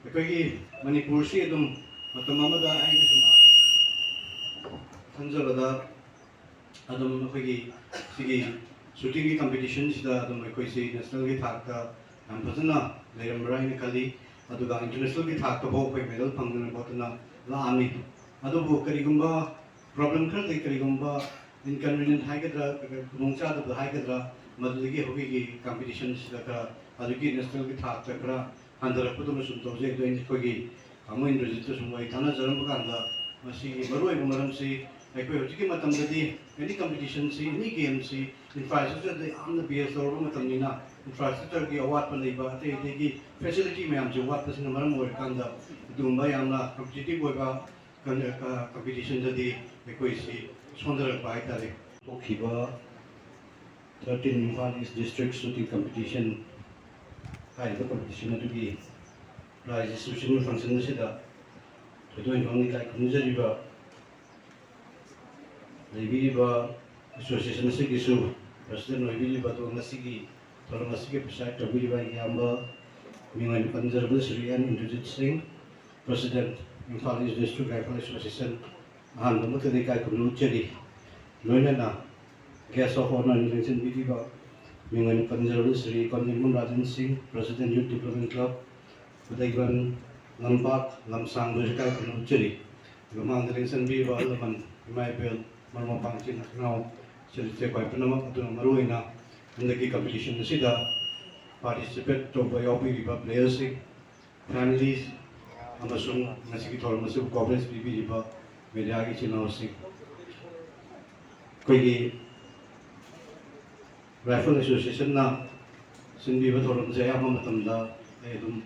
ꯑꯩꯈꯣꯏꯒꯤ ꯃꯅꯤꯄꯨꯔꯁꯤ ꯑꯗꯨꯝ ꯃꯇꯝ ꯑꯃꯗ ꯑꯩꯅ ꯁꯨꯝ ꯈꯟꯖꯕꯗ ꯑꯗꯨꯝ ꯑꯩꯈꯣꯏꯒꯤ ꯁꯤꯒꯤ ꯁꯨꯇꯤꯡꯒꯤ ꯀꯝꯄꯤꯇꯤꯁꯟꯁꯤꯗ ꯑꯗꯨꯝ ꯑꯩꯈꯣꯏꯁꯤ ꯅꯦꯁꯅꯦꯜꯒꯤ ꯊꯥꯛꯇ ꯌꯥꯝ ꯐꯖꯅ ꯂꯩꯔꯝꯕ꯭ꯔꯥ ꯍꯥꯏꯅ ꯈꯜꯂꯤ ꯑꯗꯨꯒ ꯏꯟꯇꯔꯅꯦꯁꯅꯦꯜꯒꯤ ꯊꯥꯛꯇꯐꯥꯎ ꯑꯩꯈꯣꯏ ꯃꯦꯗꯜ ꯐꯪꯗꯅ ꯈꯣꯠꯇꯅ ꯂꯥꯛꯑꯝꯃꯤ ꯑꯗꯨꯕꯨ ꯀꯔꯤꯒꯨꯝꯕ ꯄ꯭ꯔꯣꯕ꯭ꯂꯦꯝ ꯈꯔꯗꯤ ꯀꯔꯤꯒꯨꯝꯕ ꯏꯟꯀꯟꯚꯤꯅꯤꯌꯦꯟꯠ ꯍꯥꯏꯒꯗ꯭ꯔꯥ ꯈꯨꯗꯣꯡꯆꯥꯗꯕ ꯍꯥꯏꯒꯗ꯭ꯔꯥ ꯃꯗꯨꯗꯒꯤ ꯍꯧꯖꯤꯛꯀꯤ ꯀꯝꯄꯤꯇꯤꯁꯟꯁꯤꯗ ꯈꯔ ꯑꯗꯨꯒꯤ ꯅꯦꯁꯅꯦꯜꯒꯤ ꯊꯥꯛꯇ ꯈꯔ ꯍꯟꯊꯔꯛꯄꯗꯨꯅ ꯁꯨꯝ ꯇꯧꯖꯩ ꯑꯗꯣ ꯑꯩꯈꯣꯏꯒꯤ ꯀꯥꯡꯕꯨ ꯏꯟꯗ꯭ꯔꯖꯤꯠꯇ ꯁꯨꯝ ꯋꯥꯔꯤ ꯇꯥꯟꯅꯖꯔꯝꯕ ꯀꯥꯟꯗ ꯃꯁꯤꯒꯤ ꯃꯔꯨꯑꯣꯏꯕ ꯃꯔꯝꯁꯤ ꯑꯩꯈꯣꯏ ꯍꯧꯖꯤꯛꯀꯤ ꯃꯇꯝꯗꯗꯤ ꯑꯦꯅꯤ ꯀꯝꯄꯤꯇꯤꯁꯟꯁꯤ ꯑꯦꯅꯤ ꯒꯦꯝꯁꯤ ꯏꯟꯐ꯭ꯔꯥꯁꯇ꯭ꯔꯛꯆꯔꯗ ꯌꯥꯝꯅ ꯕꯦꯁ ꯇꯧꯔꯕ ꯃꯇꯝꯅꯤꯅ ꯏꯟꯐ꯭ꯔꯥꯁꯇ꯭ꯔꯛꯆꯔꯒꯤ ꯑꯋꯥꯠꯄ ꯂꯩꯕ ꯑꯇꯩ ꯑꯇꯩꯒꯤ ꯐꯦꯁꯤꯂꯤꯇꯤ ꯃꯌꯥꯝꯁꯦ ꯋꯥꯠꯄꯁꯤꯅ ꯃꯔꯝ ꯑꯣꯏꯔꯀꯥꯟꯗ ꯑꯗꯨꯒꯨꯝꯕ ꯌꯥꯝꯅ ꯀꯝꯄꯤꯇꯤꯇꯤꯚ ꯑꯣꯏꯕ ꯀꯝꯄꯤꯇꯤꯁꯟꯗꯗꯤ ꯑꯩꯈꯣꯏꯁꯤ ꯁꯣꯟꯊꯔꯛꯄ ꯍꯥꯏꯇꯥꯔꯦ ꯊꯣꯛꯈꯤꯕ 13 ꯏꯝꯐꯥꯜ ꯏꯁ ꯗꯤꯁꯇ꯭ꯔꯤꯛ ꯁꯨꯇꯤꯡ ꯀꯝꯄꯤꯇꯤꯁꯟ ꯍꯥꯏꯔꯤꯕ ꯀꯝꯄꯤꯇꯤꯁꯟ ꯑꯗꯨꯒꯤ ꯄ꯭ꯔꯥꯏꯖ ꯗꯤꯁꯇ꯭ꯔꯤꯕ꯭ꯌꯨꯁꯟ ꯐꯪꯁꯟ ꯑꯁꯤꯗ ꯊꯣꯏꯗꯣꯛ ꯍꯦꯟꯗꯣꯛꯅ ꯏꯀꯥꯏ ꯈꯨꯝꯅꯖꯔꯤꯕ ꯂꯩꯕꯤꯔꯤꯕ ꯑꯦꯁꯣꯁꯤꯌꯦꯁꯟ ꯑꯁꯤꯒꯤꯁꯨ ꯄ꯭ꯔꯁꯤꯗꯦꯟ ꯑꯣꯏꯕꯤꯔꯤꯕ ꯑꯗꯨꯒ ꯉꯁꯤꯒꯤ ꯊꯧꯔꯝ ꯑꯁꯤꯒꯤ ꯄ꯭ꯔꯤꯁꯥꯏꯗ ꯇꯧꯕꯤꯔꯤꯕ ꯏꯌꯥꯝꯕ ꯃꯤꯡ ꯑꯣꯏꯅ ꯄꯟꯖꯔꯕꯗ ꯁ꯭ꯔꯤ ꯑꯦꯟ ꯏꯟꯗ꯭ꯔꯖꯤꯠ ꯁꯤꯡ ꯄ꯭ꯔꯁꯤꯗꯦꯟꯠ ꯏꯝꯐꯥꯜ ꯏꯁ ꯗꯤꯁꯇ꯭ꯔꯤꯛ ꯔꯥꯏꯐꯜ ꯑꯦꯁꯣꯁꯤꯌꯦꯁꯟ ꯑꯍꯥꯟꯕꯃꯛꯇꯗ ꯏꯀꯥꯏ ꯈꯨꯝꯅ ꯎꯠꯆꯔꯤ ꯂꯣꯏꯅꯅ ꯒꯦꯁ ꯑꯣꯐ ꯑꯣꯅꯔ ꯂꯦꯡꯁꯤꯟꯕꯤꯔꯤꯕ ꯃꯤꯡ ꯑꯣꯏꯅ ꯄꯟꯖꯔꯕꯗ ꯁ꯭ꯔꯤ ꯀꯣꯟꯖꯤꯡꯕꯝ ꯔꯥꯖꯟ ꯁꯤꯡ ꯄ꯭ꯔꯁꯤꯗꯦꯟꯠ ꯌꯨꯠ ꯗꯤꯕ꯭ꯂꯞꯃꯦꯟꯠ ꯀ꯭ꯂꯕ ꯈꯨꯗꯩꯕꯟ ꯂꯝꯄꯥꯛ ꯂꯝꯁꯥꯡꯕ ꯏꯀꯥꯏ ꯈꯨꯝꯅ ꯎꯠꯆꯔꯤ ꯃꯃꯥꯡꯗ ꯂꯦꯡꯁꯤꯟꯕꯤꯔꯤꯕ ꯑꯍꯜ ꯂꯃꯟ ꯏꯃꯥ ꯏꯕꯦꯜ ꯃꯔꯨꯞ ꯃꯄꯥꯡꯁꯤꯡ ꯏꯅꯥꯎ ꯆꯦꯆꯦ ꯈ꯭ꯋꯥꯏ ꯄꯨꯝꯅꯃꯛ ꯑꯗꯨꯅ ꯃꯔꯨꯑꯣꯏꯅ ꯍꯟꯗꯛꯀꯤ ꯀꯝꯄꯤꯇꯤꯁꯟ ꯑꯁꯤꯗ ꯄꯥꯔꯇꯤꯁꯤꯄꯦꯠ ꯇꯧꯕ ꯌꯥꯎꯕꯤꯔꯤꯕ ꯄ꯭ꯂꯦꯌꯔꯁꯤꯡ ꯐꯦꯃꯤꯂꯤꯁ ꯑꯃꯁꯨꯡ ꯉꯁꯤꯒꯤ ꯊꯧꯔꯝ ꯑꯁꯤꯕꯨ ꯀꯣꯚꯔꯦꯖ ꯄꯤꯕꯤꯔꯤꯕ ꯃꯦꯗꯤꯌꯥꯒꯤ ꯏꯆꯤꯜ ꯏꯅꯥꯎꯁꯤꯡ ꯑꯩꯈꯣꯏꯒꯤ ꯔꯥꯏꯐꯜ ꯑꯦꯁꯣꯁꯤꯌꯦꯁꯟꯅ ꯁꯤꯟꯕꯤꯕ ꯊꯧꯔꯝꯁꯦ ꯑꯌꯥꯝꯕ ꯃꯇꯝꯗ ꯑꯩ ꯑꯗꯨꯝ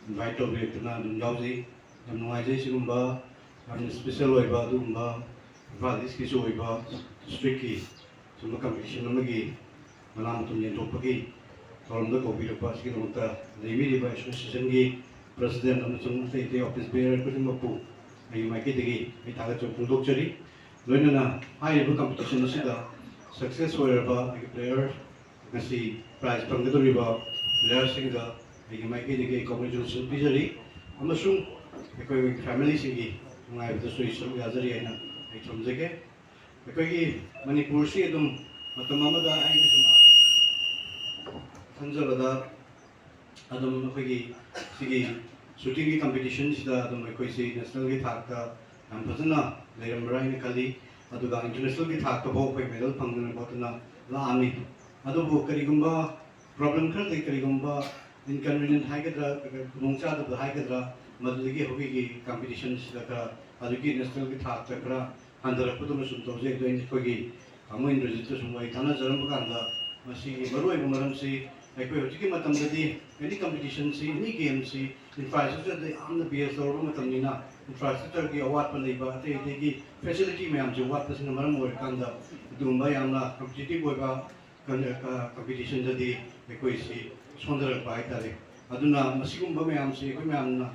ꯏꯟꯚꯥꯏꯠ ꯇꯧꯕꯤꯔꯛꯇꯨꯅ ꯑꯗꯨꯝ ꯌꯥꯎꯖꯩ ꯌꯥꯝ ꯅꯨꯡꯉꯥꯏꯖꯩ ꯁꯤꯒꯨꯝꯕ ꯌꯥꯝꯅ ꯏꯁꯄꯦꯁꯦꯜ ꯑꯣꯏꯕ ꯑꯗꯨꯒꯨꯝꯕ ꯏꯝꯐꯥꯜ ꯏꯁꯀꯤꯁꯨ ꯑꯣꯏꯕ ꯗꯤꯁꯇ꯭ꯔꯤꯛꯀꯤ ꯁꯨꯝꯕ ꯀꯝꯄꯤꯇꯤꯁꯟ ꯑꯃꯒꯤ ꯃꯅꯥ ꯃꯊꯨꯝ ꯌꯦꯟꯊꯣꯛꯄꯒꯤ ꯊꯧꯔꯝꯗ ꯀꯧꯕꯤꯔꯛꯄ ꯑꯁꯤꯒꯤꯗꯃꯛꯇ ꯂꯩꯕꯤꯔꯤꯕ ꯑꯦꯁꯣꯁꯤꯌꯦꯁꯟꯒꯤ ꯄ꯭ꯔꯁꯤꯗꯦꯟꯠ ꯑꯃꯁꯨꯡ ꯑꯇꯩ ꯑꯇꯩ ꯑꯣꯐꯤꯁ ꯕꯦꯌꯔ ꯈꯨꯗꯤꯡꯃꯛꯄꯨ ꯑꯩꯒꯤ ꯃꯥꯏꯀꯩꯗꯒꯤ ꯑꯩ ꯊꯥꯒꯠꯆꯕ ꯐꯣꯡꯗꯣꯛꯆꯔꯤ ꯂꯣꯏꯅꯅ ꯍꯥꯏꯔꯤꯕ ꯀꯝꯄꯤꯇꯤꯁꯟ ꯑꯁꯤꯗ ꯁꯛꯁꯦꯁ ꯑꯣꯏꯔꯕ ꯑꯩꯒꯤ ꯄ꯭ꯂꯦꯌꯔ ꯉꯁꯤ ꯄ꯭ꯔꯥꯏꯖ ꯐꯪꯒꯗꯧꯔꯤꯕ ꯄ꯭ꯂꯦꯌꯔꯁꯤꯡꯗ ꯑꯩꯒꯤ ꯃꯥꯏꯀꯩꯗꯒꯤ ꯑꯩ ꯀꯣꯡꯒ꯭ꯔꯦꯆꯨꯂꯦꯁꯟ ꯄꯤꯖꯔꯤ ꯑꯃꯁꯨꯡ ꯑꯩꯈꯣꯏꯒꯤ ꯐꯦꯃꯤꯂꯤꯁꯤꯡꯒꯤ ꯅꯨꯡꯉꯥꯏꯕꯗꯁꯨ ꯑꯩ ꯁꯔꯨꯛ ꯌꯥꯖꯔꯤ ꯍꯥꯏꯅ ꯑꯩ ꯊꯝꯖꯒꯦ ꯑꯩꯈꯣꯏꯒꯤ ꯃꯅꯤꯄꯨꯔꯁꯤ ꯑꯗꯨꯝ ꯃꯇꯝ ꯑꯃꯗ ꯑꯩꯅ ꯁꯨꯝ ꯈꯟꯖꯕꯗ ꯑꯗꯨꯝ ꯑꯩꯈꯣꯏꯒꯤ ꯁꯤꯒꯤ ꯁꯨꯇꯤꯡꯒꯤ ꯀꯝꯄꯤꯇꯤꯁꯟꯁꯤꯗ ꯑꯗꯨꯝ ꯑꯩꯈꯣꯏꯁꯤ ꯅꯦꯁꯅꯦꯜꯒꯤ ꯊꯥꯛꯇ ꯌꯥꯝ ꯐꯖꯅ ꯂꯩꯔꯝꯕ꯭ꯔꯥ ꯍꯥꯏꯅ ꯈꯜꯂꯤ ꯑꯗꯨꯒ ꯏꯟꯇꯔꯅꯦꯁꯅꯦꯜꯒꯤ ꯊꯥꯛꯇꯐꯥꯎ ꯑꯩꯈꯣꯏ ꯃꯦꯗꯜ ꯐꯪꯗꯅ ꯈꯣꯠꯇꯅ ꯂꯥꯛꯑꯝꯃꯤ ꯑꯗꯨꯕꯨ ꯀꯔꯤꯒꯨꯝꯕ ꯄ꯭ꯔꯣꯕ꯭ꯂꯦꯝ ꯈꯔꯗꯤ ꯀꯔꯤꯒꯨꯝꯕ ꯏꯟꯀꯟꯚꯤꯅꯤꯌꯦꯟꯠ ꯍꯥꯏꯒꯗ꯭ꯔꯥ ꯈꯨꯗꯣꯡꯆꯥꯗꯕ ꯍꯥꯏꯒꯗ꯭ꯔꯥ ꯃꯗꯨꯗꯒꯤ ꯍꯧꯖꯤꯛꯀꯤ ꯀꯝꯄꯤꯇꯤꯁꯟꯁꯤꯗ ꯈꯔ ꯑꯗꯨꯒꯤ ꯅꯦꯁꯅꯦꯜꯒꯤ ꯊꯥꯛꯇ ꯈꯔ ꯍꯟꯊꯔꯛꯄꯗꯨꯅ ꯁꯨꯝ ꯇꯧꯖꯩ ꯑꯗꯣ ꯑꯩꯈꯣꯏꯒꯤ ꯀꯥꯡꯕꯨ ꯏꯟꯗ꯭ꯔꯖꯤꯠꯇ ꯁꯨꯝ ꯋꯥꯔꯤ ꯇꯥꯟꯅꯖꯔꯝꯕ ꯀꯥꯟꯗ ꯃꯁꯤꯒꯤ ꯃꯔꯨꯑꯣꯏꯕ ꯃꯔꯝꯁꯤ ꯑꯩꯈꯣꯏ ꯍꯧꯖꯤꯛꯀꯤ ꯃꯇꯝꯗꯗꯤ ꯑꯦꯅꯤ ꯀꯝꯄꯤꯇꯤꯁꯟꯁꯤ ꯑꯦꯅꯤ ꯒꯦꯝꯁꯤ ꯏꯟꯐ꯭ꯔꯥꯁꯇ꯭ꯔꯛꯆꯔꯗ ꯌꯥꯝꯅ ꯕꯦꯁ ꯇꯧꯔꯕ ꯃꯇꯝꯅꯤꯅ ꯏꯟꯐ꯭ꯔꯥꯁꯇ꯭ꯔꯛꯆꯔꯒꯤ ꯑꯋꯥꯠꯄ ꯂꯩꯕ ꯑꯇꯩ ꯑꯇꯩꯒꯤ ꯐꯦꯁꯤꯂꯤꯇꯤ ꯃꯌꯥꯝꯁꯦ ꯋꯥꯠꯄꯁꯤꯅ ꯃꯔꯝ ꯑꯣꯏꯔꯀꯥꯟꯗ ꯑꯗꯨꯒꯨꯝꯕ ꯌꯥꯝꯅ ꯀꯝꯄꯤꯇꯤꯇꯤꯚ ꯑꯣꯏꯕ ꯀꯝꯄꯤꯇꯤꯁꯟꯗꯗꯤ ꯑꯩꯈꯣꯏꯁꯤ ꯁꯣꯟꯊꯔꯛꯄ ꯍꯥꯏꯇꯥꯔꯦ ꯑꯗꯨꯅ ꯃꯁꯤꯒꯨꯝꯕ ꯃꯌꯥꯝꯁꯤ ꯑꯩꯈꯣꯏ ꯃꯌꯥꯝꯅ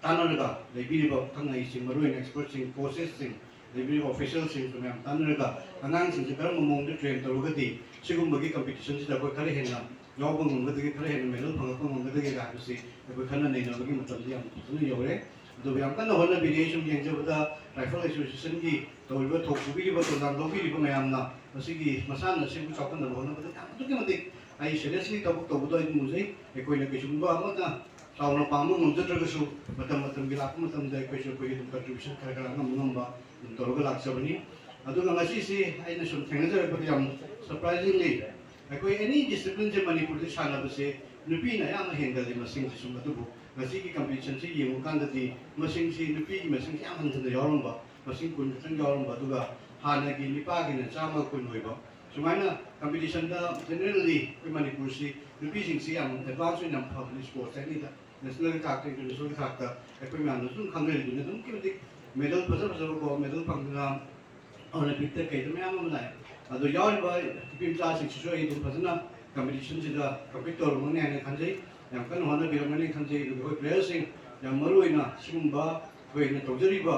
ꯇꯥꯟꯅꯔꯒ ꯂꯩꯕꯤꯔꯤꯕ ꯑꯈꯪ-ꯑꯍꯩꯁꯤꯡ ꯃꯔꯨꯑꯣꯏꯅ ꯑꯦꯛꯁꯄꯔꯠꯁꯤꯡ ꯀꯣꯆꯦꯁꯁꯤꯡ ꯂꯩꯕꯤꯔꯤꯕ ꯑꯣꯐꯤꯁꯤꯌꯦꯜꯁꯤꯡꯁꯨ ꯃꯌꯥꯝ ꯇꯥꯟꯅꯔꯒ ꯑꯉꯥꯡꯁꯤꯡꯁꯤ ꯀꯔꯝꯕ ꯃꯑꯣꯡꯗ ꯇ꯭ꯔꯦꯟ ꯇꯧꯔꯒꯗꯤ ꯁꯤꯒꯨꯝꯕꯒꯤ ꯀꯝꯄꯤꯇꯤꯁꯟꯁꯤꯗ ꯑꯩꯈꯣꯏ ꯈꯔ ꯍꯦꯟꯅ ꯌꯥꯎꯕ ꯉꯝꯒꯗꯒꯦ ꯈꯔ ꯍꯦꯟꯅ ꯃꯦꯗꯜ ꯐꯪꯉꯛꯄ ꯉꯝꯒꯗꯒꯦ ꯍꯥꯏꯕꯁꯤ ꯑꯩꯈꯣꯏ ꯈꯟꯅ ꯅꯩꯅꯕꯒꯤ ꯃꯇꯝꯗ ꯌꯥꯝ ꯐꯖꯅ ꯌꯧꯔꯦ ꯑꯗꯨꯕꯨ ꯌꯥꯝ ꯀꯟꯅ ꯍꯣꯠꯅꯕꯤꯔꯤ ꯑꯩ ꯁꯨꯝ ꯌꯦꯡꯖꯕꯗ ꯔꯥꯏꯐꯜ ꯑꯦꯁꯣꯁꯤꯌꯦꯁꯟꯒꯤ ꯇꯧꯔꯤꯕ ꯊꯧ ꯄꯨꯕꯤꯔꯤꯕ ꯊꯧꯗꯥꯡ ꯂꯧꯕꯤꯔꯤꯕ ꯃꯌꯥꯝꯅ ꯃꯁꯤꯒꯤ ꯃꯁꯥꯟꯅ ꯑꯁꯤꯕꯨ ꯆꯥꯎꯈꯠꯅꯕ ꯍꯣꯠꯅꯕꯗ ꯌꯥꯝ ꯑꯗꯨꯛꯀꯤ ꯃꯇꯤꯛ ꯑꯩ ꯁꯤꯔꯤꯌꯁꯂꯤ ꯊꯕꯛ ꯇꯧꯕꯗꯣ ꯑꯩ ꯎꯖꯩ ꯑꯩꯈꯣꯏꯅ ꯀꯩꯁꯨꯝꯕ ꯑꯃꯠꯇ ꯆꯥꯎꯅ ꯄꯥꯝꯕ ꯉꯝꯖꯗ꯭ꯔꯒꯁꯨ ꯃꯇꯝ ꯃꯇꯝꯒꯤ ꯂꯥꯛꯄ ꯃꯇꯝꯗ ꯑꯩꯈꯣꯏꯁꯨ ꯑꯩꯈꯣꯏꯒꯤ ꯑꯗꯨꯝ ꯀꯟꯇ꯭ꯔꯤꯕ꯭ꯌꯨꯁꯟ ꯈꯔ ꯈꯔ ꯑꯉꯝꯕ ꯑꯗꯨꯝ ꯇꯧꯔꯒ ꯂꯥꯛꯆꯕꯅꯤ ꯑꯗꯨꯒ ꯉꯁꯤꯁꯤ ꯑꯩꯅ ꯁꯨꯝ ꯊꯦꯡꯅꯖꯔꯛꯄꯗ ꯌꯥꯝ ꯁꯔꯄ꯭ꯔꯥꯏꯖꯤꯡꯂꯤ ꯑꯩꯈꯣꯏ ꯑꯦꯅꯤ ꯗꯤꯁꯤꯄ꯭ꯂꯤꯟꯁꯦ ꯃꯅꯤꯄꯨꯔꯗ ꯁꯥꯟꯅꯕꯁꯦ ꯅꯨꯄꯤꯅ ꯌꯥꯝꯅ ꯍꯦꯟꯒꯜꯂꯤ ꯃꯁꯤꯡꯁꯦ ꯁꯨꯝ ꯑꯗꯨꯕꯨ ꯉꯁꯤꯒꯤ ꯀꯝꯄꯤꯇꯤꯁꯟꯁꯤ ꯌꯦꯡꯕ ꯀꯥꯟꯗꯗꯤ ꯃꯁꯤꯡꯁꯤ ꯅꯨꯄꯤꯒꯤ ꯃꯁꯤꯡꯁꯤ ꯌꯥꯝ ꯍꯟꯊꯅ ꯌꯥꯎꯔꯝꯕ ꯃꯁꯤꯡ 10 ꯈꯛꯇꯪ ꯌꯥꯎꯔꯝꯕ ꯑꯗꯨꯒ ꯍꯥꯟꯅꯒꯤ ꯅꯨꯄꯥꯒꯤꯅ 100 10 ꯑꯣꯏꯕ ꯁꯨꯃꯥꯏꯅ ꯀꯝꯄꯤꯇꯤꯁꯟꯗ ꯖꯦꯅꯔꯦꯜꯂꯤ ꯑꯩꯈꯣই ꯃꯅꯤꯄꯨꯔꯁꯤ ꯅꯨꯄꯤꯁꯤꯡꯁꯤ ꯌꯥꯝ ꯑꯦꯗꯚꯥꯟꯁ ꯑꯣꯏꯅ ꯌꯥꯝ ꯐꯕꯅꯤ ꯁ꯭ꯄꯣꯔꯠꯁ ꯑꯦꯅꯤꯗ ꯅꯦꯁꯅꯦꯜꯒꯤ ꯊꯥꯛꯇ ꯏꯟꯇꯔꯅꯦꯁꯅꯦꯜꯒꯤ ꯊꯥꯛꯇ ꯑꯩꯈꯣꯏ ꯃꯌꯥꯝꯅ ꯑꯗꯨꯝ ꯈꯪꯅꯔꯤꯗꯨꯅꯤ ꯑꯗꯨꯛꯀꯤ ꯃꯇꯤꯛ ꯃꯦꯗꯜ ꯐꯖ ꯐꯖꯕ ꯒꯣꯜ ꯃꯦꯗꯜ ꯐꯪꯗꯅ ꯑꯣꯂꯦꯝꯄꯤꯛꯇ ꯀꯩꯗ ꯃꯌꯥꯝ ꯑꯃ ꯂꯥꯛꯑꯦ ꯑꯗꯣ ꯌꯥꯎꯔꯤꯕ ꯅꯨꯄꯤ ꯃꯆꯥꯁꯤꯡꯁꯤꯁꯨ ꯑꯩ ꯑꯗꯨꯝ ꯐꯖꯅ ꯀꯝꯄꯤꯇꯤꯁꯟꯁꯤꯗ ꯀꯝꯄꯤꯠ ꯇꯧꯔꯝꯒꯅꯤ ꯍꯥꯏꯅ ꯈꯟꯖꯩ ꯌꯥꯝ ꯀꯟꯅ ꯍꯣꯠꯅꯕꯤꯔꯝꯒꯅꯤ ꯈꯟꯖꯩ ꯑꯗꯨꯒ ꯑꯩꯈꯣꯏ ꯄ꯭ꯂꯦꯌꯔꯁꯤꯡ ꯌꯥꯝ ꯃꯔꯨꯑꯣꯏꯅ ꯁꯤꯒꯨꯝꯕ ꯑꯩꯈꯣꯏꯅ ꯇꯧꯖꯔꯤꯕ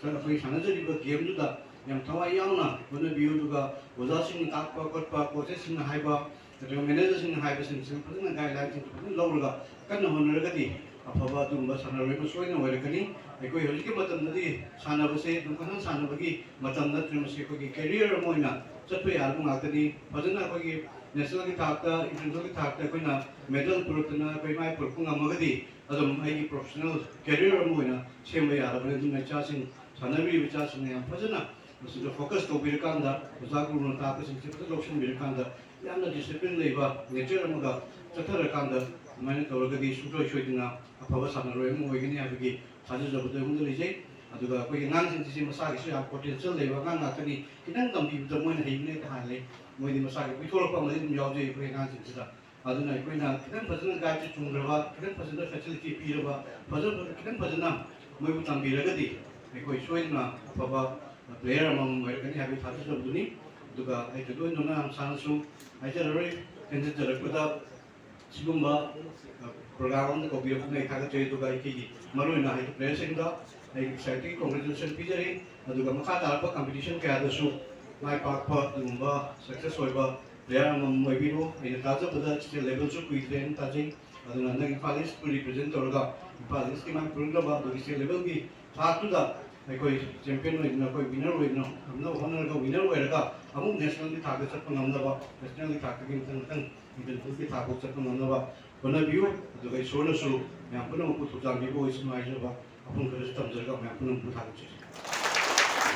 ꯑꯩꯈꯣꯏ ꯁꯥꯟꯅꯖꯔꯤꯕ ꯒꯦꯝꯗꯨꯗ ꯌꯥꯝ ꯊꯋꯥꯏ ꯌꯥꯎꯅ ꯍꯣꯠꯅꯕꯤꯌꯨ ꯑꯗꯨꯒ ꯑꯣꯖꯥꯁꯤꯡꯅ ꯇꯥꯛꯄ ꯈꯣꯠꯄ ꯀꯣꯆꯦꯁꯁꯤꯡꯅ ꯍꯥꯏꯕ ꯅꯠꯇ꯭ꯔꯒ ꯃꯦꯅꯦꯖꯔꯁꯤꯡꯅ ꯍꯥꯏꯕꯁꯤꯡꯁꯤ ꯐꯖꯅ ꯒꯥꯏꯗꯂꯥꯏꯟꯁꯤꯡ ꯐꯖꯅ ꯂꯧꯔꯒ ꯀꯟꯅ ꯍꯣꯠꯅꯔꯒꯗꯤ अफब अदुगुम्बा सानरोय अमा सोइना ओइरकनी अखोई हजिकी मतमदि सानबसे दुखन सानबगी मतम नत्र मसे अखोई कैरियर अमा ओइना चटप यारबु ngakani फजना अखोई नेशनल की थाकता इंटरनेशनल की थाकता अखोइना मेडल पुरतना अखोई माइ पुरपु ngamagadi adum aigi professional career अमा ओइना सेमबा यारबने दुना चासिन सानबि बिचासिन याम फजना मसिदो फोकस तौबिरकांदा ओजागुरुना ताकसिन सिपता लोक्सन बिरकांदा यामना डिसिप्लिन लेबा नेचर अमगा चथरकांदा माने तौरगदी सुटोय सोइदिना अफबा सानरोय अमा ओइगनी हाबगी थाजजबदो हुंदरिजे अदुगा अखोई ngansin मसागी याम पोटेंशियल लेबा ngakani किनंग तंबिबदो मोइन हेइबने ताहाले मोइदि मसागी पिथोरपा मदि दुम यावजे अखोई ngansin सिदा अदुना अखोइना किनंग फजना गाइड चुंग्रबा किनंग फजना फैसिलिटी पीरबा फजना किनंग फजना मोइबु तंबिरगदी अखोई सोइना अफबा प्लेयर अमम ओइरकनी हाबि थाजजबदुनी अदुगा आइतदो नोना सानसु आइजररोय केंजरकदा सिगुम्बा प्रोग्राम को बिरकुने थागचे दुगा इकी मरुना हाइ प्लेयर सिंगदा आई एक्साइटिंग कांग्रेचुलेशन पिजरी अदुगा मखा तारपा कंपटीशन कया दसु माइ पाकपा दुगुम्बा सक्सेस ओइबा प्लेयर अमम ओइबिरो आइना ताजबदा स्टेट लेवल सु कुइट्रेन ताजे अदुना नंग इम्फालिस को रिप्रेजेंट तोरगा इम्फालिस की माइ पुरुंगबा दुगी स्टेट लेवल की थातुदा अखोई चैंपियन ओइना अखोई विनर ओइना हमना होनरगा विनर ओइरगा अमु नेशनल की थाक चटप ngamnaba नेशनल की थाक की मतंग इंटरनेशनल की थाक चटप ngamnaba होनबियो अदुगा इसोरनसु याम पुनम पुथुजांबिबो इसमाइजबा अपुन खरस तमजरगा याम पुनम पुथागचे